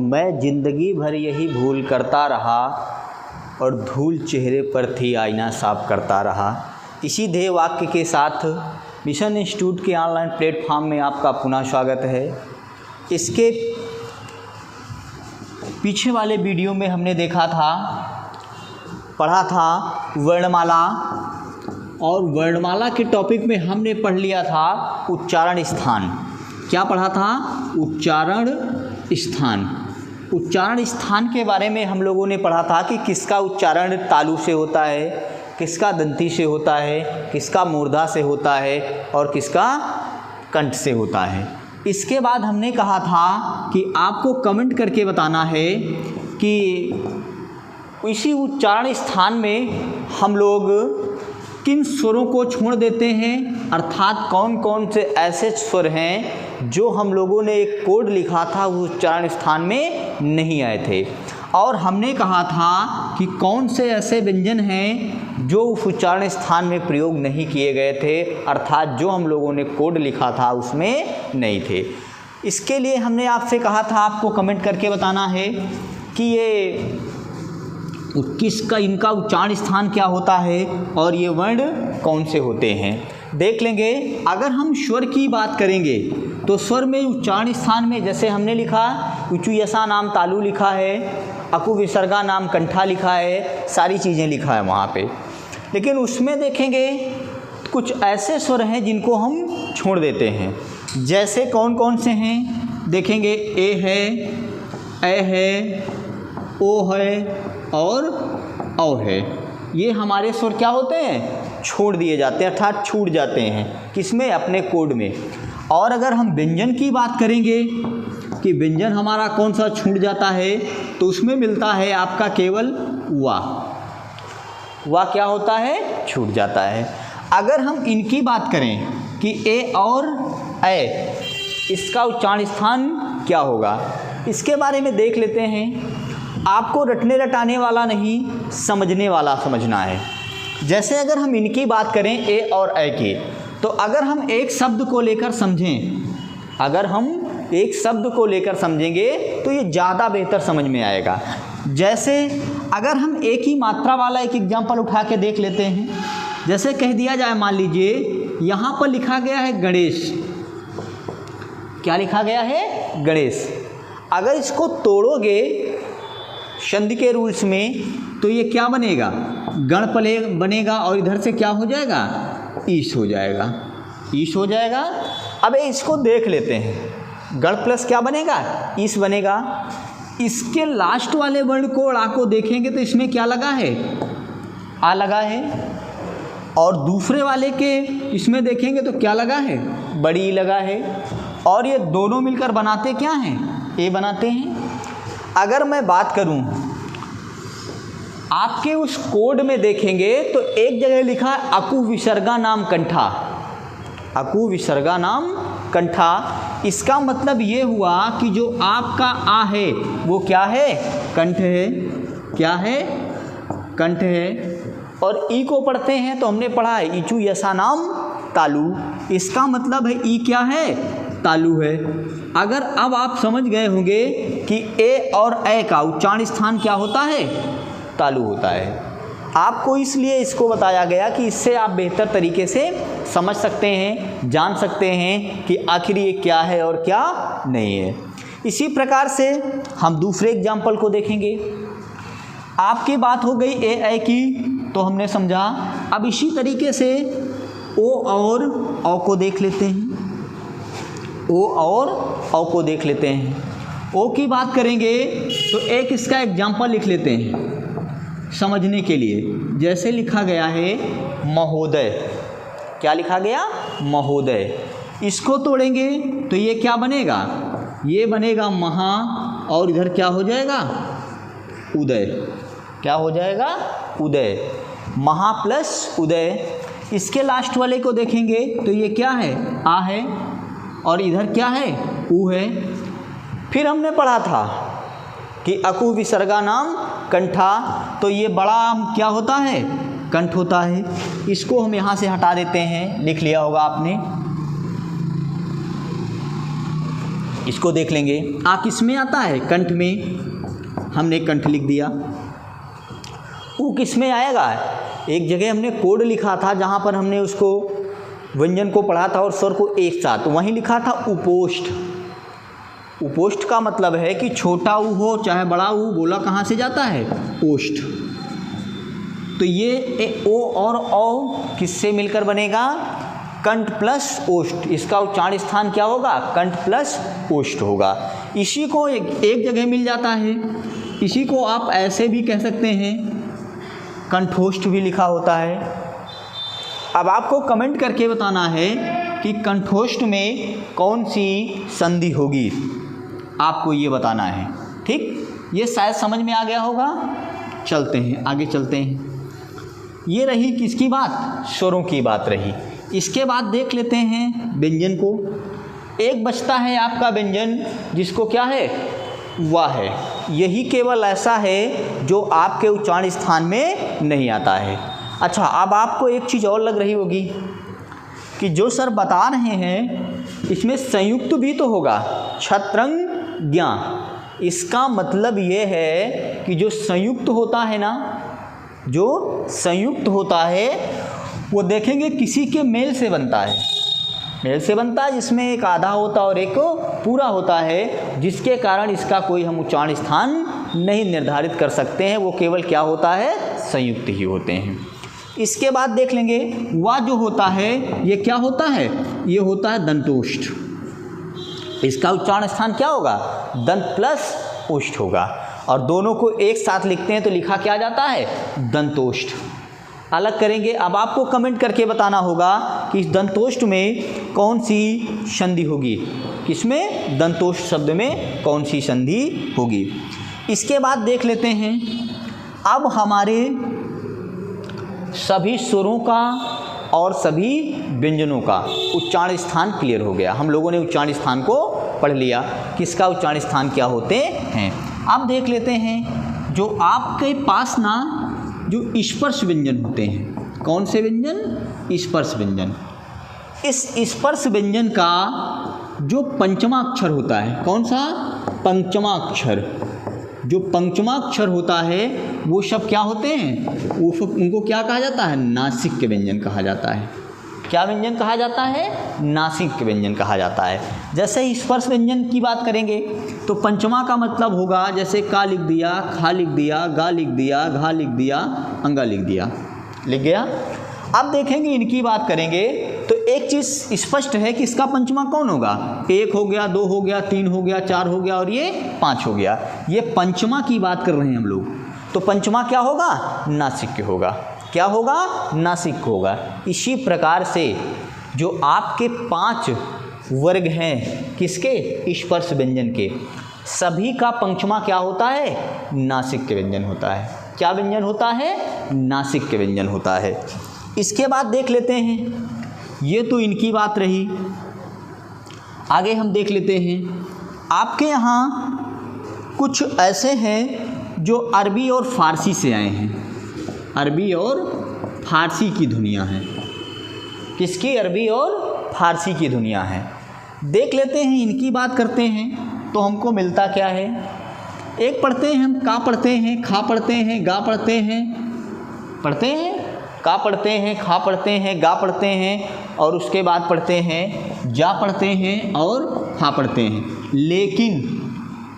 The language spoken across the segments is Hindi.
मैं ज़िंदगी भर यही भूल करता रहा और धूल चेहरे पर थी आईना साफ करता रहा। इसी ध्येय वाक्य के साथ मिशन इंस्टीट्यूट के ऑनलाइन प्लेटफॉर्म में आपका पुनः स्वागत है। इसके पीछे वाले वीडियो में हमने पढ़ा था वर्णमाला, और वर्णमाला के टॉपिक में हमने पढ़ लिया था उच्चारण स्थान। क्या पढ़ा था? उच्चारण स्थान। उच्चारण स्थान के बारे में हम लोगों ने पढ़ा था कि किसका उच्चारण तालु से होता है, किसका दंती से होता है, किसका मूर्धा से होता है और किसका कंठ से होता है। इसके बाद हमने कहा था कि आपको कमेंट करके बताना है कि इसी उच्चारण स्थान में हम लोग किन स्वरों को छोड़ देते हैं, अर्थात कौन कौन से ऐसे स्वर हैं जो हम लोगों ने एक कोड लिखा था उस उच्चारण स्थान में नहीं आए थे। और हमने कहा था कि कौन से ऐसे व्यंजन हैं जो उस उच्चारण स्थान में प्रयोग नहीं किए गए थे, अर्थात जो हम लोगों ने कोड लिखा था उसमें नहीं थे। इसके लिए हमने आपसे कहा था आपको कमेंट करके बताना है कि ये किसका इनका उच्चारण स्थान क्या होता है और ये वर्ण कौन से होते हैं। देख लेंगे। अगर हम स्वर की बात करेंगे तो स्वर में उच्चारण स्थान में जैसे हमने लिखा ऊंचू यसा नाम तालु लिखा है, अकु विसर्गा नाम कंठा लिखा है, सारी चीज़ें लिखा है वहाँ पे। लेकिन उसमें देखेंगे कुछ ऐसे स्वर हैं जिनको हम छोड़ देते हैं। जैसे कौन कौन से हैं देखेंगे। ए है, ए है, ओ है और औ है। ये हमारे स्वर क्या होते हैं? छोड़ दिए जाते हैं, अर्थात छूट जाते हैं। किसमें? अपने कोड में। और अगर हम व्यंजन की बात करेंगे कि व्यंजन हमारा कौन सा छूट जाता है, तो उसमें मिलता है आपका केवल वा। वा क्या होता है? छूट जाता है। अगर हम इनकी बात करें कि ए और ए, इसका उच्चारण स्थान क्या होगा, इसके बारे में देख लेते हैं। आपको रटने रटाने वाला नहीं, समझने वाला समझना है। जैसे अगर हम इनकी बात करें ए और ए की, तो अगर हम एक शब्द को लेकर समझें, अगर हम एक शब्द को लेकर समझेंगे तो ये ज़्यादा बेहतर समझ में आएगा। जैसे अगर हम एक ही मात्रा वाला एक एग्जाम्पल उठा के देख लेते हैं। जैसे कह दिया जाए, मान लीजिए यहाँ पर लिखा गया है गणेश। क्या लिखा गया है? गणेश। अगर इसको तोड़ोगे संधि के रूल्स में तो ये क्या बनेगा? गण पले बनेगा और इधर से क्या हो जाएगा? ईश हो जाएगा। ईश हो जाएगा। अब इसको देख लेते हैं। गण प्लस क्या बनेगा? ईश बनेगा। इसके लास्ट वाले वर्ण को ड़ा को देखेंगे तो इसमें क्या लगा है? आ लगा है। और दूसरे वाले के इसमें देखेंगे तो क्या लगा है? बड़ी लगा है। और ये दोनों मिलकर बनाते क्या हैं? ए बनाते हैं। अगर मैं बात करूं, आपके उस कोड में देखेंगे तो एक जगह लिखा है अकु विसर्गा नाम कंठा। अकु विसर्गा नाम कंठा। इसका मतलब ये हुआ कि जो आपका आ है वो क्या है? कंठ है। क्या है? कंठ है। और ई को पढ़ते हैं तो हमने पढ़ा है ईचू यसा नाम तालु। इसका मतलब है ई क्या है? तालु है। अगर अब आप समझ गए होंगे कि ए और ए का उच्चारण स्थान क्या होता है? तालु होता है। आपको इसलिए इसको बताया गया कि इससे आप बेहतर तरीके से समझ सकते हैं, जान सकते हैं कि आखिर ये क्या है और क्या नहीं है। इसी प्रकार से हम दूसरे एग्जाम्पल को देखेंगे। आपकी बात हो गई ए की, तो हमने समझा। अब इसी तरीके से ओ और औ को देख लेते हैं। ओ और औ को देख लेते हैं। ओ की बात करेंगे तो एक इसका एग्जाम्पल लिख लेते हैं समझने के लिए। जैसे लिखा गया है महोदय। क्या लिखा गया? महोदय। इसको तोड़ेंगे तो ये क्या बनेगा? ये बनेगा महा, और इधर क्या हो जाएगा? उदय। क्या हो जाएगा? उदय। महा प्लस उदय। इसके लास्ट वाले को देखेंगे तो ये क्या है? आ है। और इधर क्या है? ऊ है। फिर हमने पढ़ा था कि अकु विसर्गा नाम कंठा, तो ये बड़ा क्या होता है? कंठ होता है। इसको हम यहाँ से हटा देते हैं, लिख लिया होगा आपने। इसको देख लेंगे। आ किस में आता है? कंठ में, हमने कंठ लिख दिया। ऊ किस में आएगा? एक जगह हमने कोड लिखा था जहाँ पर हमने उसको व्यंजन को पढ़ा था और स्वर को एक साथ, वहीं लिखा था उपोष्ठ। उपोष्ठ का मतलब है कि छोटा ऊ हो चाहे बड़ा ऊ, बोला कहाँ से जाता है? ओष्ठ। तो ये ओ और औ किससे मिलकर बनेगा? कंठ प्लस ओष्ठ। इसका उच्चारण स्थान क्या होगा? कंठ प्लस ओष्ठ होगा। इसी को एक जगह मिल जाता है। इसी को आप ऐसे भी कह सकते हैं, कंठोष्ठ भी लिखा होता है। अब आपको कमेंट करके बताना है कि कंठोष्ठ में कौन सी संधि होगी, आपको ये बताना है। ठीक, ये शायद समझ में आ गया होगा। चलते हैं आगे, चलते हैं। ये रही किसकी बात? स्वरों की बात रही। इसके बाद देख लेते हैं व्यंजन को। एक बचता है आपका व्यंजन जिसको क्या है? वाह है। यही केवल ऐसा है जो आपके उच्चारण स्थान में नहीं आता है। अच्छा, अब आपको एक चीज़ और लग रही होगी कि जो सर बता रहे हैं इसमें संयुक्त भी तो होगा, छत्रंग ज्ञा। इसका मतलब ये है कि जो संयुक्त होता है ना, जो संयुक्त होता है वो देखेंगे किसी के मेल से बनता है। मेल से बनता है जिसमें एक आधा होता है और एक पूरा होता है, जिसके कारण इसका कोई हम उच्चारण स्थान नहीं निर्धारित कर सकते हैं। वो केवल क्या होता है? संयुक्त ही होते हैं। इसके बाद देख लेंगे वह जो होता है ये क्या होता है? ये होता है दंतोष्ठ। इसका उच्चारण स्थान क्या होगा? दंत प्लस ओष्ठ होगा। और दोनों को एक साथ लिखते हैं तो लिखा क्या जाता है? दंतोष्ठ। अलग करेंगे। अब आपको कमेंट करके बताना होगा कि इस दंतोष्ठ में कौन सी संधि होगी। किसमें? दंतोष्ठ शब्द में कौन सी संधि होगी। इसके बाद देख लेते हैं, अब हमारे सभी स्वरों का और सभी व्यंजनों का उच्चारण स्थान क्लियर हो गया। हम लोगों ने उच्चारण स्थान को पढ़ लिया, किसका उच्चारण स्थान क्या होते हैं। अब देख लेते हैं जो आपके पास ना जो स्पर्श व्यंजन होते हैं। कौन से व्यंजन? स्पर्श व्यंजन। इस स्पर्श व्यंजन का जो पंचमा अक्षर होता है, कौन सा? पंचमा अक्षर। जो पंचमा अक्षर होता है वो सब क्या होते हैं? वो उनको क्या कहा जाता है? नासिक के व्यंजन कहा जाता है। क्या व्यंजन कहा जाता है? नासिक के व्यंजन कहा जाता है। जैसे ही स्पर्श व्यंजन की बात करेंगे तो पंचमा का मतलब होगा, जैसे का लिख दिया, खा लिख दिया, गा लिख दिया, घा लिख दिया, अंगा लिख दिया, लिख गया। अब देखेंगे इनकी बात करेंगे तो एक चीज़ स्पष्ट है कि इसका पंचमा कौन होगा? 1 हो गया, 2 हो गया, 3 हो गया, 4 हो गया और ये 5 हो गया। ये पंचमा की बात कर रहे हैं हम लोग। तो पंचमा क्या होगा? नासिक होगा। क्या होगा? नासिक होगा। इसी प्रकार से जो आपके 5 वर्ग हैं किसके? स्पर्श व्यंजन के, सभी का पंचमा क्या होता है? नासिक के व्यंजन होता है। क्या व्यंजन होता है? नासिक के व्यंजन होता है। इसके बाद देख लेते हैं, ये तो इनकी बात रही। आगे हम देख लेते हैं, आपके यहाँ कुछ ऐसे हैं जो अरबी और फारसी से आए हैं। अरबी और फारसी की ध्वनियाँ हैं। किसकी? अरबी और फारसी की ध्वनियाँ हैं। देख लेते हैं, इनकी बात करते हैं तो हमको मिलता क्या है? एक पढ़ते हैं हम, का पढ़ते हैं, खा पढ़ते हैं, गा पढ़ते हैं, का पढ़ते हैं, खा पढ़ते हैं, गा पढ़ते हैं और उसके बाद पढ़ते हैं जा पढ़ते हैं और खा पढ़ते हैं। लेकिन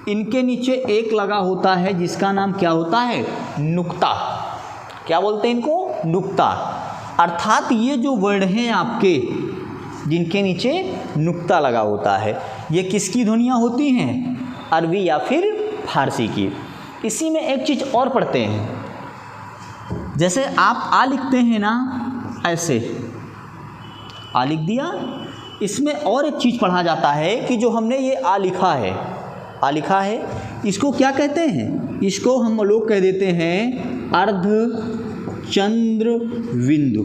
इनके नीचे एक लगा होता है जिसका नाम क्या होता है? नुक्ता। क्या बोलते हैं इनको? नुक्ता। अर्थात ये जो वर्ण हैं आपके जिनके नीचे नुक्ता लगा होता है, ये किसकी ध्वनियाँ होती हैं? अरबी या फिर फारसी की। इसी में एक चीज़ और पढ़ते हैं, जैसे आप आ लिखते हैं ना, ऐसे आ लिख दिया। इसमें और एक चीज़ पढ़ा जाता है कि जो हमने ये आ लिखा है, आ लिखा है, इसको क्या कहते हैं? इसको हम लोग कह देते हैं अर्धचंद्र बिंदु।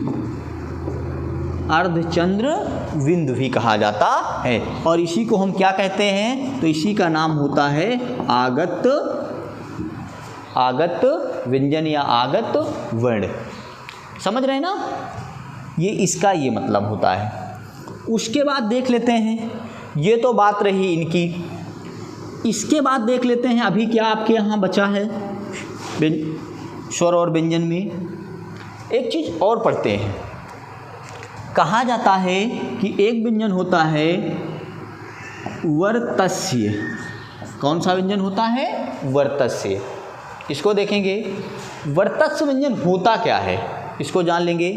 अर्धचंद्र बिंदु भी कहा जाता है। और इसी को हम क्या कहते हैं? तो इसी का नाम होता है आगत, आगत व्यंजन या आगत वर्ण। समझ रहे हैं ना? ये इसका ये मतलब होता है। उसके बाद देख लेते हैं ये तो बात रही इनकी। इसके बाद देख लेते हैं अभी क्या आपके यहाँ बचा है स्वर और व्यंजन में। एक चीज़ और पढ़ते हैं, कहा जाता है कि एक व्यंजन होता है वर्तस्य। कौन सा व्यंजन होता है? वर्तस्य। इसको देखेंगे, वर्तस्य व्यंजन होता क्या है इसको जान लेंगे।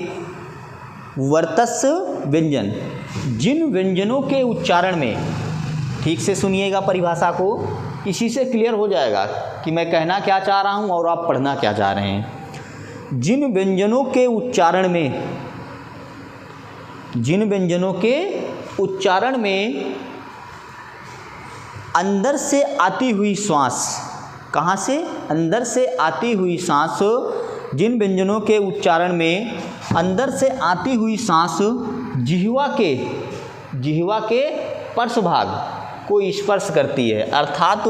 वर्तस्य व्यंजन, जिन व्यंजनों के उच्चारण में, ठीक से सुनिएगा परिभाषा को, इसी से क्लियर हो जाएगा कि मैं कहना क्या चाह रहा हूँ और आप पढ़ना क्या चाह रहे हैं। जिन व्यंजनों के उच्चारण में, जिन व्यंजनों के उच्चारण में अंदर से आती हुई श्वास, कहाँ से? अंदर से आती हुई सांस, जिन व्यंजनों के उच्चारण में अंदर से आती हुई सांस जिह्वा के पर्श भाग को स्पर्श करती है, अर्थात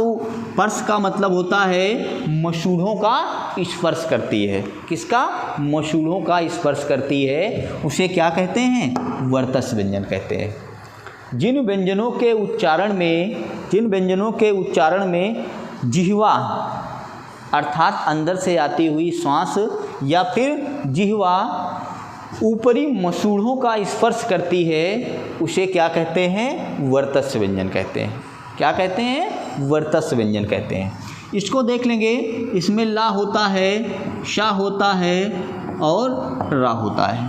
पर्श का मतलब होता है मसूढ़ों का स्पर्श करती है। किसका? मसूढ़ों का स्पर्श करती है, उसे क्या कहते हैं? वर्तस्य व्यंजन कहते हैं। जिन व्यंजनों के उच्चारण में जिह्वा अर्थात अंदर से आती हुई श्वास या फिर जिह्वा ऊपरी मसूढ़ों का स्पर्श करती है, उसे क्या कहते हैं? वर्तस्य व्यंजन कहते हैं। क्या कहते हैं? वर्तस्य व्यंजन कहते हैं। इसको देख लेंगे, इसमें ला होता है, शा होता है और रा होता है।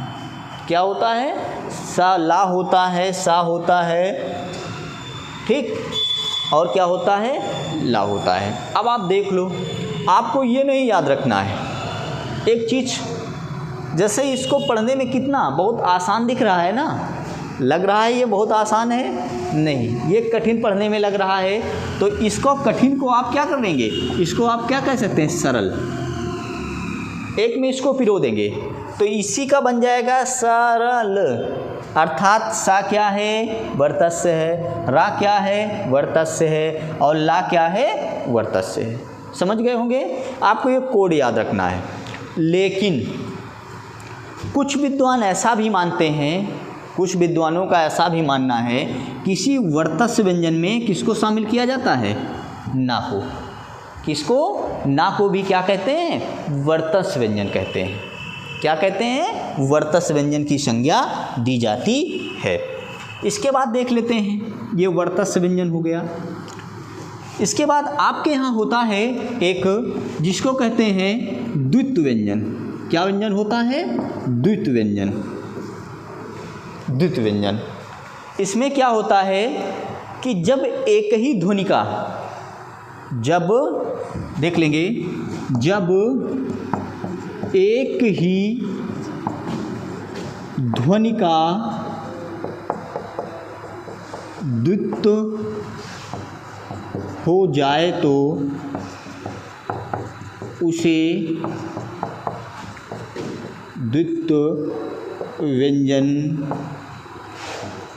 क्या होता है? सा, ला होता है, सा होता है, ठीक, और क्या होता है? ला होता है। अब आप देख लो, आपको ये नहीं याद रखना है एक चीज़, जैसे इसको पढ़ने में कितना बहुत आसान दिख रहा है ना, लग रहा है ये बहुत आसान है, नहीं, ये कठिन पढ़ने में लग रहा है। तो इसको कठिन को आप क्या कर देंगे? इसको आप क्या कह सकते हैं? सरल। एक में इसको पिरो देंगे तो इसी का बन जाएगा सरल। अर्थात सा क्या है? वर्तस्य है, रा क्या है? वर्तस्य है, और ला क्या है? वर्तस्य है। समझ गए होंगे? आपको ये कोड याद रखना है। लेकिन कुछ विद्वान ऐसा भी मानते हैं, कुछ विद्वानों का ऐसा भी मानना है, किसी वर्तस्य व्यंजन में किसको शामिल किया जाता है? ना को। किसको? ना को भी क्या कहते हैं? वर्तस्य व्यंजन कहते हैं। क्या कहते हैं? वर्तस्य व्यंजन की संज्ञा दी जाती है। इसके बाद देख लेते हैं, ये वर्तस्य व्यंजन हो गया। इसके बाद आपके यहाँ होता है एक जिसको कहते हैं द्वित्व व्यंजन। क्या व्यंजन होता है? द्वित्व व्यंजन। द्वित्व व्यंजन, इसमें क्या होता है कि जब एक ही ध्वनि का, जब देख लेंगे, जब एक ही ध्वनि का द्वित्व हो जाए तो उसे द्वित्व व्यंजन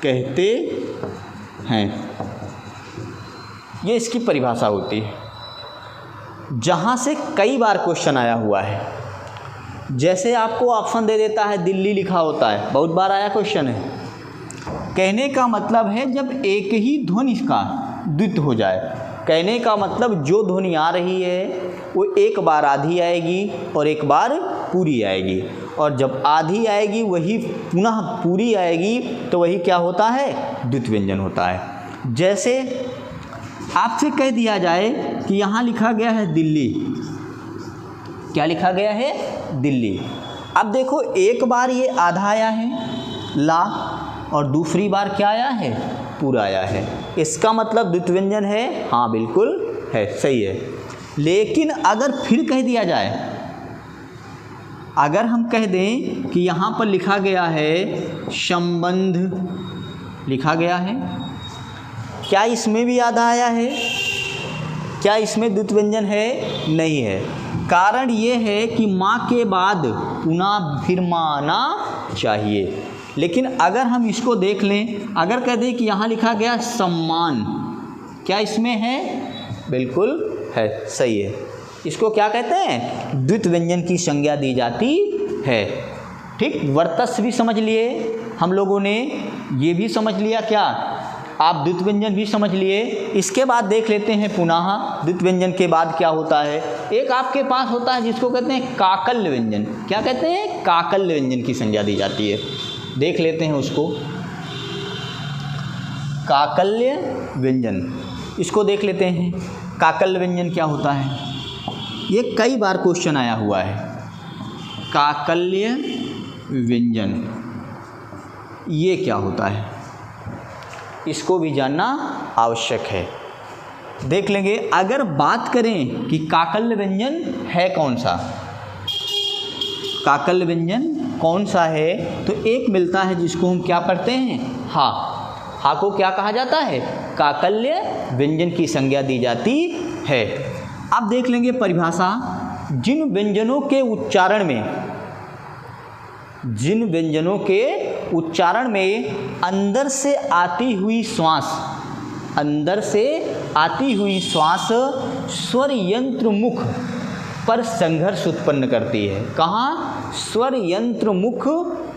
कहते हैं। ये इसकी परिभाषा होती है। जहाँ से कई बार क्वेश्चन आया हुआ है, जैसे आपको ऑप्शन दे देता है दिल्ली लिखा होता है, बहुत बार आया क्वेश्चन है। कहने का मतलब है जब एक ही ध्वनि का द्वित्व हो जाए, कहने का मतलब जो ध्वनि आ रही है वो एक बार आधी आएगी और एक बार पूरी आएगी, और जब आधी आएगी वही पुनः पूरी आएगी, तो वही क्या होता है? द्वित्व व्यंजन होता है। जैसे आपसे कह दिया जाए कि यहाँ लिखा गया है दिल्ली, क्या लिखा गया है? दिल्ली। अब देखो, एक बार ये आधा आया है ला, और दूसरी बार क्या आया है? पूरा आया है। इसका मतलब द्वित्व व्यंजन है? हाँ बिल्कुल है, सही है। लेकिन अगर फिर कह दिया जाए, अगर हम कह दें कि यहाँ पर लिखा गया है संबंध, लिखा गया है, क्या इसमें भी आधा आया है? क्या इसमें द्वित्व व्यंजन है? नहीं है। कारण ये है कि माँ के बाद पुनः फिर माँ आना चाहिए। लेकिन अगर हम इसको देख लें, अगर कह दें कि यहाँ लिखा गया सम्मान, क्या इसमें है? बिल्कुल है, सही है। इसको क्या कहते हैं? द्वित्व व्यंजन की संज्ञा दी जाती है। ठीक, वर्तस्य भी समझ लिए हम लोगों ने, ये भी समझ लिया क्या आप द्वित व्यंजन भी समझ लिए। इसके बाद देख लेते हैं पुनः द्वित व्यंजन के बाद क्या होता है। एक आपके पास होता है जिसको कहते हैं काकल्य व्यंजन। क्या कहते हैं? काकल्य व्यंजन की संज्ञा दी जाती है। देख लेते हैं उसको, काकल्य व्यंजन, इसको देख लेते हैं। काकल्य व्यंजन क्या होता है? ये कई बार क्वेश्चन आया हुआ है। काकल्य व्यंजन ये क्या होता है, इसको भी जानना आवश्यक है। देख लेंगे। अगर बात करें कि काकल्य व्यंजन है कौन सा, काकल्य व्यंजन कौन सा है, तो एक मिलता है जिसको हम क्या करते हैं, हा। हा को क्या कहा जाता है? काकल्य व्यंजन की संज्ञा दी जाती है। अब देख लेंगे परिभाषा। जिन व्यंजनों के उच्चारण में अंदर से आती हुई श्वास स्वर यंत्र मुख पर संघर्ष उत्पन्न करती है। कहाँ? स्वर यंत्र मुख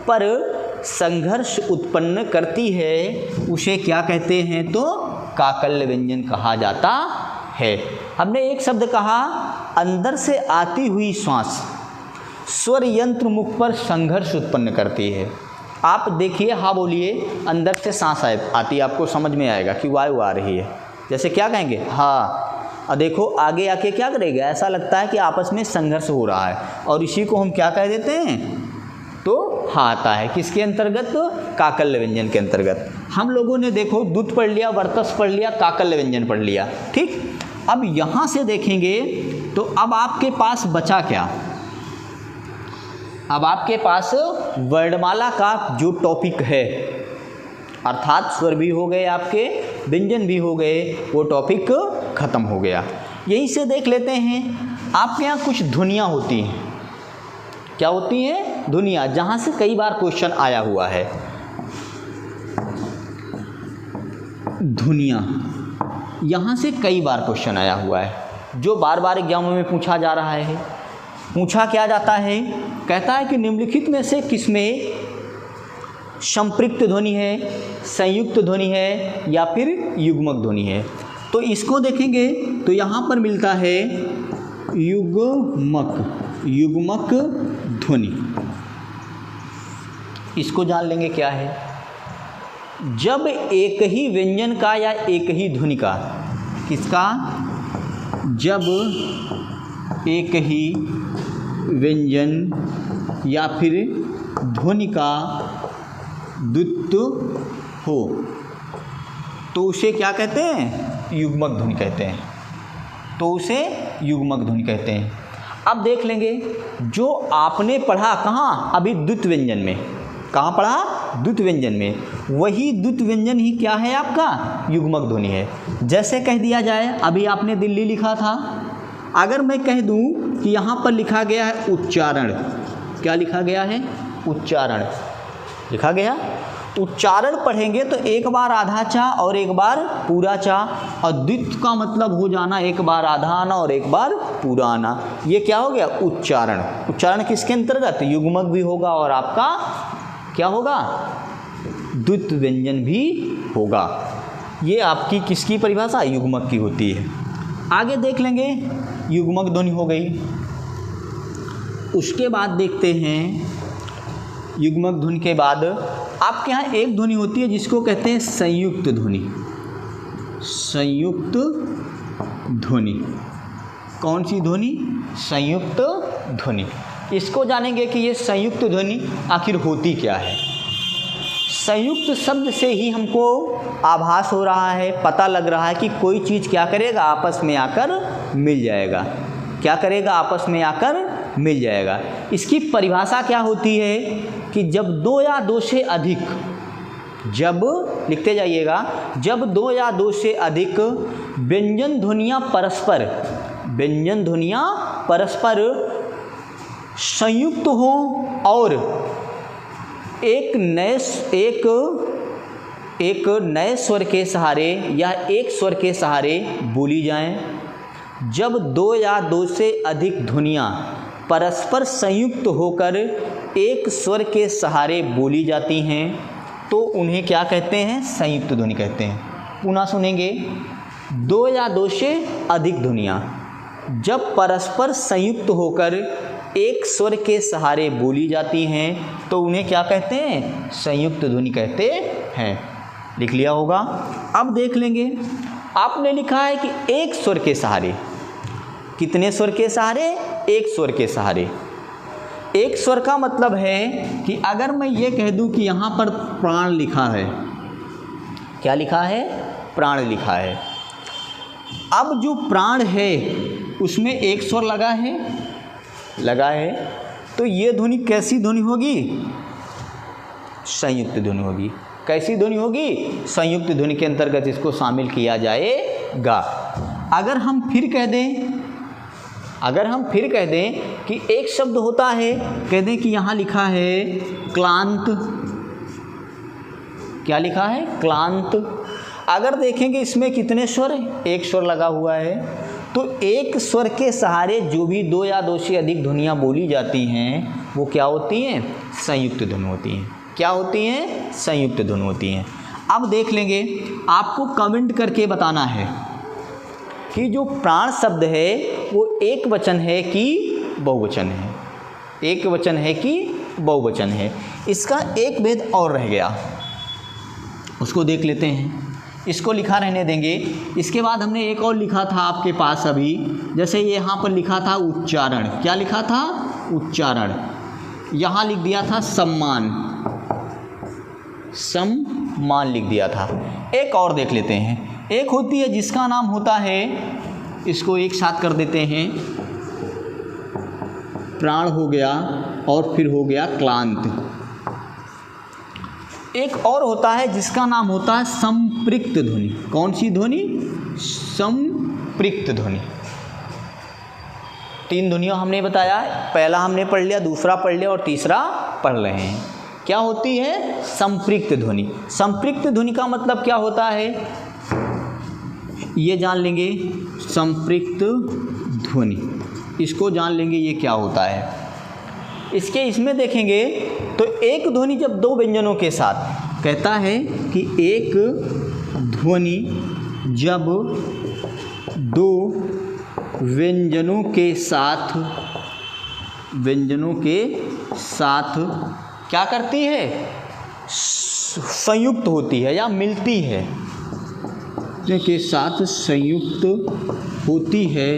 पर संघर्ष उत्पन्न करती है, उसे क्या कहते हैं? तो काकल्य व्यंजन कहा जाता है। हमने एक शब्द कहा, अंदर से आती हुई श्वास स्वर यंत्र मुख पर संघर्ष उत्पन्न करती है। आप देखिए, हाँ बोलिए, अंदर से सांस आती है, आपको समझ में आएगा कि वायु आ रही है। जैसे क्या कहेंगे? हाँ। और देखो आगे आके क्या करेगा, ऐसा लगता है कि आपस में संघर्ष हो रहा है, और इसी को हम क्या कह देते हैं? तो हाँ आता है किसके अंतर्गत? काकल्य व्यंजन के अंतर्गत। हम लोगों ने देखो दुत पढ़ लिया, वर्तस पढ़ लिया, काकल्य व्यंजन पढ़ लिया, ठीक। अब यहाँ से देखेंगे तो अब आपके पास बचा क्या? अब आपके पास वर्णमाला का जो टॉपिक है, अर्थात स्वर भी हो गए आपके, व्यंजन भी हो गए, वो टॉपिक खत्म हो गया। यहीं से देख लेते हैं, आपके यहाँ कुछ ध्वनियाँ होती हैं। क्या होती हैं? ध्वनियाँ, जहाँ से कई बार क्वेश्चन आया हुआ है। ध्वनियाँ, यहाँ से कई बार क्वेश्चन आया हुआ है, जो बार बार एग्जामों में पूछा जा रहा है। पूछा क्या जाता है? कहता है कि निम्नलिखित में से किसमें संपृक्त ध्वनि है, संयुक्त ध्वनि है, या फिर युग्मक ध्वनि है। तो इसको देखेंगे तो यहाँ पर मिलता है युग्मक ध्वनि। इसको जान लेंगे क्या है। जब एक ही व्यंजन का या एक ही ध्वनि का, किसका? जब एक ही व्यंजन या फिर ध्वनि का द्वित्व हो तो उसे क्या कहते हैं? युग्मक ध्वनि कहते हैं। तो उसे युग्मक ध्वनि कहते हैं। अब देख लेंगे, जो आपने पढ़ा कहाँ? अभी द्वित व्यंजन में। कहाँ पढ़ा? द्वित व्यंजन में। वही द्वित व्यंजन ही क्या है आपका? युग्मक ध्वनि है। जैसे कह दिया जाए, अभी आपने दिल्ली लिखा था, अगर मैं कह दूं कि यहाँ पर लिखा गया है उच्चारण। क्या लिखा गया है? उच्चारण लिखा गया। उच्चारण पढ़ेंगे तो एक बार आधा चा और एक बार पूरा चा, और द्वित का मतलब हो जाना एक बार आधा आना और एक बार पूरा आना। ये क्या हो गया? उच्चारण। उच्चारण किसके अंतर्गत? युग्मक भी होगा और आपका क्या होगा? द्वित व्यंजन भी होगा। ये आपकी किसकी परिभाषा? युग्मक की होती है। आगे देख लेंगे, युग्मक ध्वनि हो गई। उसके बाद देखते हैं, युग्मक ध्वनि के बाद आपके यहाँ एक ध्वनि होती है जिसको कहते हैं संयुक्त ध्वनि। संयुक्त ध्वनि। कौन सी ध्वनि? संयुक्त ध्वनि। इसको जानेंगे कि ये संयुक्त ध्वनि आखिर होती क्या है। संयुक्त शब्द से ही हमको आभास हो रहा है, पता लग रहा है कि कोई चीज़ क्या करेगा? आपस में आकर मिल जाएगा। क्या करेगा? आपस में आकर मिल जाएगा। इसकी परिभाषा क्या होती है कि जब दो या दो से अधिक, जब लिखते जाइएगा, जब दो या दो से अधिक व्यंजन ध्वनियाँ परस्पर संयुक्त हो और एक नए स्वर के सहारे या एक स्वर के सहारे बोली जाएं। जब दो या दो से अधिक ध्वनियाँ परस्पर संयुक्त होकर एक स्वर के सहारे बोली जाती हैं तो उन्हें क्या कहते हैं? संयुक्त ध्वनि कहते हैं। पुनः सुनेंगे, दो या दो से अधिक ध्वनियाँ जब परस्पर संयुक्त होकर एक स्वर के सहारे बोली जाती हैं तो उन्हें क्या कहते हैं? संयुक्त ध्वनि कहते हैं। लिख लिया होगा। अब देख लेंगे, आपने लिखा है कि एक स्वर के सहारे। कितने स्वर के सहारे? एक स्वर के सहारे। एक स्वर का मतलब है कि अगर मैं ये कह दूं कि यहाँ पर प्राण लिखा है, क्या लिखा है? प्राण लिखा है। अब जो प्राण है उसमें एक स्वर लगा है, तो ये ध्वनि कैसी ध्वनि होगी? संयुक्त ध्वनि होगी। कैसी ध्वनि होगी? संयुक्त ध्वनि के अंतर्गत इसको शामिल किया जाएगा। अगर हम फिर कह दें कि एक शब्द होता है, कह दें कि यहाँ लिखा है क्लांत, क्या लिखा है? क्लांत। अगर देखेंगे इसमें कितने स्वर हैं? एक स्वर लगा हुआ है। तो एक स्वर के सहारे जो भी दो या दो से अधिक ध्वनियाँ बोली जाती हैं वो क्या होती हैं? संयुक्त ध्वनि होती हैं। क्या होती हैं? संयुक्त ध्वनि होती हैं। अब देख लेंगे, आपको कमेंट करके बताना है कि जो प्राण शब्द है वो एक वचन है कि बहुवचन है। एक वचन है कि बहुवचन है। इसका एक भेद और रह गया, उसको देख लेते हैं। इसको लिखा रहने देंगे। इसके बाद हमने एक और लिखा था आपके पास अभी, जैसे ये यहाँ पर लिखा था उच्चारण। क्या लिखा था? उच्चारण। यहाँ लिख दिया था सम्मान, सम्मान लिख दिया था। एक और देख लेते हैं। एक होती है जिसका नाम होता है, इसको एक साथ कर देते हैं, प्राण हो गया और फिर हो गया क्लांत। एक और होता है जिसका नाम होता है संपृक्त ध्वनि। कौन सी ध्वनि? संपृक्त ध्वनि। तीन ध्वनियाँ हमने बताया, पहला हमने पढ़ लिया, दूसरा पढ़ लिया और तीसरा पढ़ रहे हैं। क्या होती है? संपृक्त ध्वनि। संपृक्त ध्वनि का मतलब क्या होता है ये जान लेंगे। संपृक्त ध्वनि, इसको जान लेंगे ये क्या होता है। इसमें देखेंगे तो एक ध्वनि जब दो व्यंजनों के साथ, कहता है कि एक ध्वनि जब दो व्यंजनों के साथ क्या करती है? संयुक्त होती है या मिलती है, के साथ संयुक्त होती है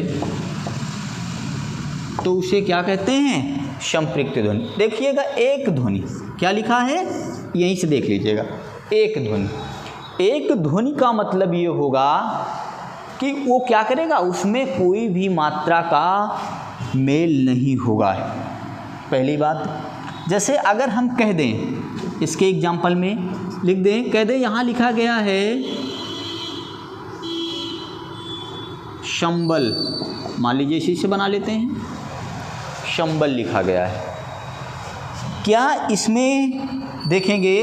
तो उसे क्या कहते हैं? संपृक्त ध्वनि। देखिएगा, एक ध्वनि क्या लिखा है, यहीं से देख लीजिएगा। एक ध्वनि, एक ध्वनि का मतलब ये होगा कि वो क्या करेगा, उसमें कोई भी मात्रा का मेल नहीं होगा। पहली बात, जैसे अगर हम कह दें, इसके एग्जाम्पल में लिख दें, कह दें यहाँ लिखा गया है शंबल, मान लीजिए इसी से बना लेते हैं, शंबल लिखा गया है। क्या इसमें देखेंगे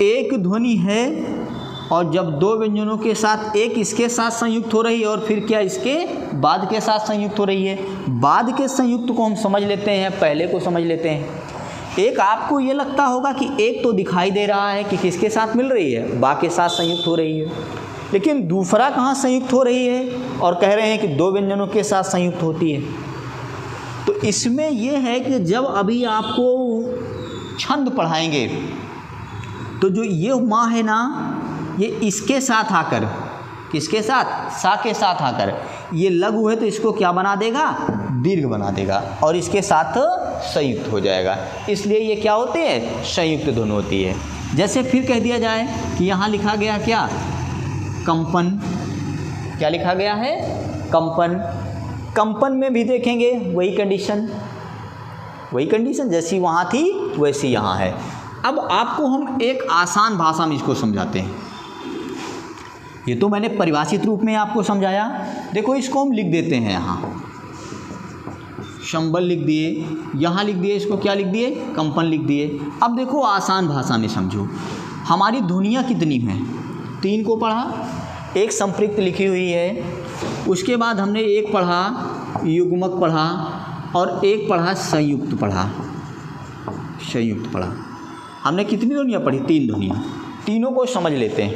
एक ध्वनि है और जब दो व्यंजनों के साथ, एक इसके साथ संयुक्त हो रही है और फिर क्या इसके बाद के साथ संयुक्त हो रही है। बाद के संयुक्त को हम समझ लेते हैं, पहले को समझ लेते हैं। एक आपको ये लगता होगा कि एक तो दिखाई दे रहा है कि किसके साथ मिल रही है, बा के साथ संयुक्त हो रही है, लेकिन दूसरा कहाँ संयुक्त हो रही है और कह रहे हैं कि दो व्यंजनों के साथ संयुक्त होती है। तो इसमें यह है कि जब अभी आपको छंद पढ़ाएंगे तो जो ये माँ है ना, ये इसके साथ आकर, किसके साथ? सा के साथ आकर ये लघु है तो इसको क्या बना देगा? दीर्घ बना देगा और इसके साथ संयुक्त हो जाएगा। इसलिए ये क्या होते हैं? संयुक्त ध्वनि होती है। जैसे फिर कह दिया जाए कि यहाँ लिखा गया क्या? कंपन। क्या लिखा गया है? कंपन। कंपन में भी देखेंगे वही कंडीशन जैसी वहाँ थी वैसी यहाँ है। अब आपको हम एक आसान भाषा में इसको समझाते हैं। ये तो मैंने परिभाषित रूप में आपको समझाया। देखो, इसको हम लिख देते हैं, यहाँ शंबल लिख दिए, यहाँ लिख दिए, इसको क्या लिख दिए? कंपन लिख दिए। अब देखो आसान भाषा में समझो, हमारी ध्वनियाँ कितनी हैं? 3 को पढ़ा, एक संपृक्त लिखी हुई है, उसके बाद हमने एक पढ़ा युग्मक पढ़ा और एक पढ़ा संयुक्त पढ़ा। हमने कितनी ध्वनियाँ पढ़ी? 3 ध्वनियाँ। तीनों को समझ लेते हैं।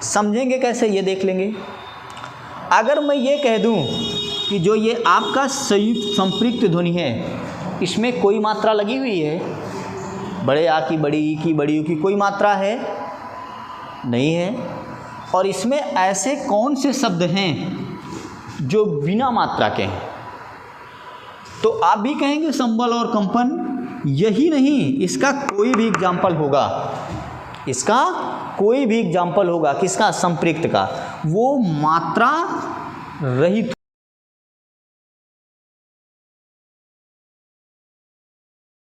समझेंगे कैसे ये देख लेंगे। अगर मैं ये कह दूं कि जो ये आपका संयुक्त संपृक्त ध्वनि है इसमें कोई मात्रा लगी हुई है, बड़े आ की बड़ी ई की बड़ी यू की कोई मात्रा है नहीं है, और इसमें ऐसे कौन से शब्द हैं जो बिना मात्रा के हैं, तो आप भी कहेंगे संबल और कंपन। यही नहीं, इसका कोई भी एग्जाम्पल होगा, इसका कोई भी एग्जाम्पल होगा किसका, संपृक्त का, वो मात्रा रहित